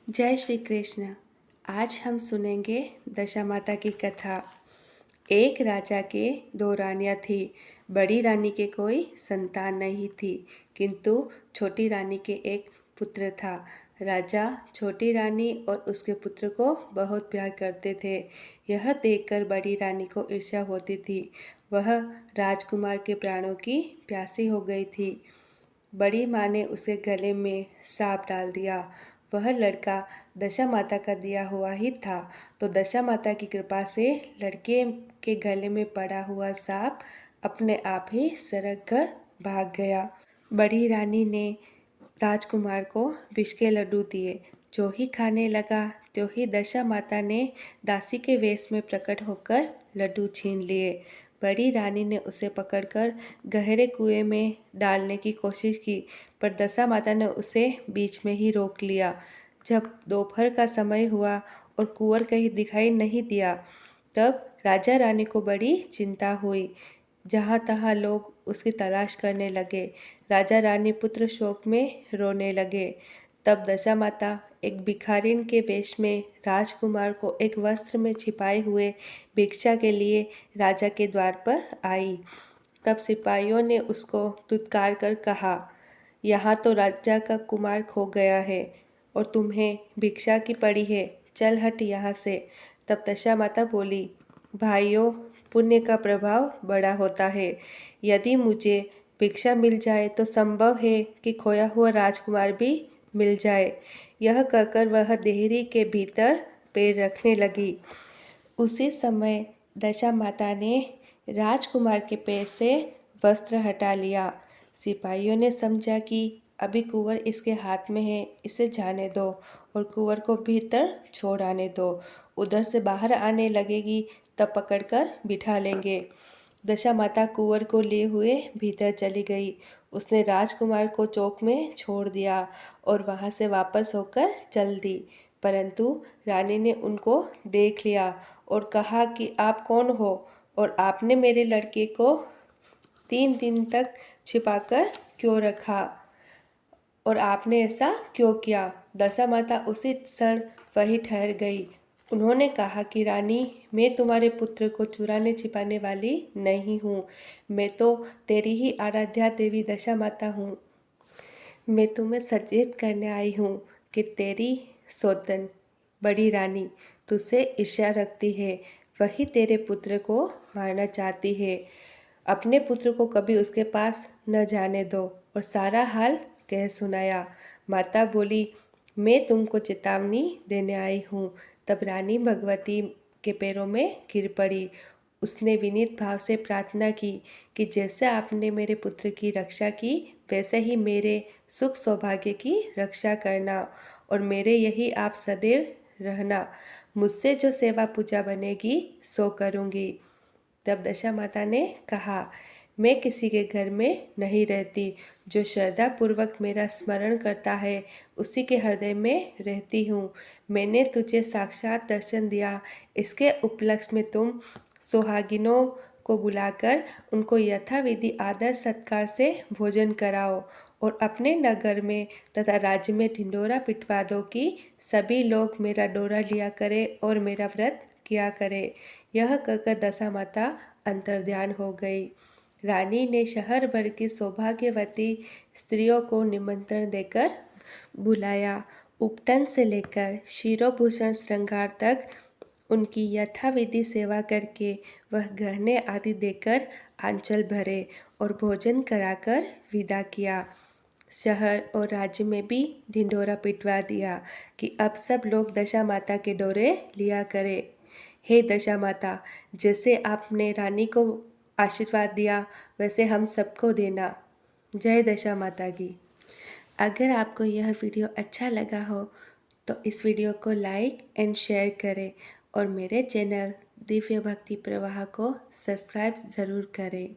जय श्री कृष्ण। आज हम सुनेंगे दशामाता की कथा। एक राजा के दो रानियां थी। बड़ी रानी के कोई संतान नहीं थी, किंतु छोटी रानी के एक पुत्र था। राजा छोटी रानी और उसके पुत्र को बहुत प्यार करते थे। यह देखकर बड़ी रानी को ईर्ष्या होती थी। वह राजकुमार के प्राणों की प्यासी हो गई थी। बड़ी माँ ने उसे गले में सांप डाल दिया। वह लड़का दशा माता का दिया हुआ ही था, तो दशा माता की कृपा से लड़के के गले में पड़ा हुआ सांप अपने आप ही सरक कर भाग गया। बड़ी रानी ने राजकुमार को विष के लड्डू दिए। जो ही खाने लगा त्यों ही दशा माता ने दासी के वेश में प्रकट होकर लड्डू छीन लिए। बड़ी रानी ने उसे पकड़कर गहरे कुएं में डालने की कोशिश की, पर दशा माता ने उसे बीच में ही रोक लिया। जब दोपहर का समय हुआ और कुंवर कहीं दिखाई नहीं दिया, तब राजा रानी को बड़ी चिंता हुई। जहाँ तहाँ लोग उसकी तलाश करने लगे। राजा रानी पुत्र शोक में रोने लगे। तब दशा माता एक भिखारिन के वेश में राजकुमार को एक वस्त्र में छिपाए हुए भिक्षा के लिए राजा के द्वार पर आई। तब सिपाहियों ने उसको दुत्कार कर कहा, यहाँ तो राजा का कुमार खो गया है और तुम्हें भिक्षा की पड़ी है, चल हट यहाँ से। तब दशा माता बोली, भाइयों, पुण्य का प्रभाव बड़ा होता है। यदि मुझे भिक्षा मिल जाए तो संभव है कि खोया हुआ राजकुमार भी मिल जाए। यह कहकर वह देहरी के भीतर पैर रखने लगी। उसी समय दशा माता ने राजकुमार के पैर से वस्त्र हटा लिया। सिपाहियों ने समझा कि अभी कुंवर इसके हाथ में है, इसे जाने दो और कुंवर को भीतर छोड़ आने दो। उधर से बाहर आने लगेगी तब पकड़कर बिठा लेंगे। दशा माता कुंवर को लिए हुए भीतर चली गई। उसने राजकुमार को चौक में छोड़ दिया और वहां से वापस होकर चल दी। परंतु रानी ने उनको देख लिया और कहा कि आप कौन हो और आपने मेरे लड़के को 3 दिन तक छिपाकर क्यों रखा और आपने ऐसा क्यों किया। दशा माता उसी क्षण वहीं ठहर गई। उन्होंने कहा कि रानी, मैं तुम्हारे पुत्र को चुराने छिपाने वाली नहीं हूँ। मैं तो तेरी ही आराध्या देवी दशा माता हूँ। मैं तुम्हें सचेत करने आई हूँ कि तेरी सौतन बड़ी रानी तुझसे ईर्ष्या रखती है। वही तेरे पुत्र को मारना चाहती है। अपने पुत्र को कभी उसके पास न जाने दो। और सारा हाल कह सुनाया। माता बोली, मैं तुमको चेतावनी देने आई हूँ। तब रानी भगवती के पैरों में गिर पड़ी। उसने विनीत भाव से प्रार्थना की कि जैसे आपने मेरे पुत्र की रक्षा की, वैसे ही मेरे सुख सौभाग्य की रक्षा करना और मेरे यही आप सदैव रहना। मुझसे जो सेवा पूजा बनेगी सो करूँगी। तब दशा माता ने कहा, मैं किसी के घर में नहीं रहती। जो श्रद्धा पूर्वक मेरा स्मरण करता है उसी के हृदय में रहती हूँ। मैंने तुझे साक्षात दर्शन दिया। इसके उपलक्ष्य में तुम सुहागिनों को बुलाकर उनको यथाविधि आदर सत्कार से भोजन कराओ और अपने नगर में तथा राज्य में ढिंढोरा पिटवा दो कि सभी लोग मेरा डोरा लिया करे और मेरा व्रत किया करे। यह कहकर दशा माता अंतर्ध्यान हो गई। रानी ने शहर भर की सौभाग्यवती स्त्रियों को निमंत्रण देकर बुलाया। उपटन से लेकर शिरोभूषण श्रृंगार तक उनकी यथाविधि सेवा करके वह गहने आदि देकर आंचल भरे और भोजन कराकर विदा किया। शहर और राज्य में भी ढिंढोरा पिटवा दिया कि अब सब लोग दशा माता के डोरे लिया करें। हे दशा माता, जैसे आपने रानी को आशीर्वाद दिया वैसे हम सबको देना। जय दशा माता की। अगर आपको यह वीडियो अच्छा लगा हो तो इस वीडियो को लाइक एंड शेयर करें और मेरे चैनल दिव्य भक्ति प्रवाह को सब्सक्राइब ज़रूर करें।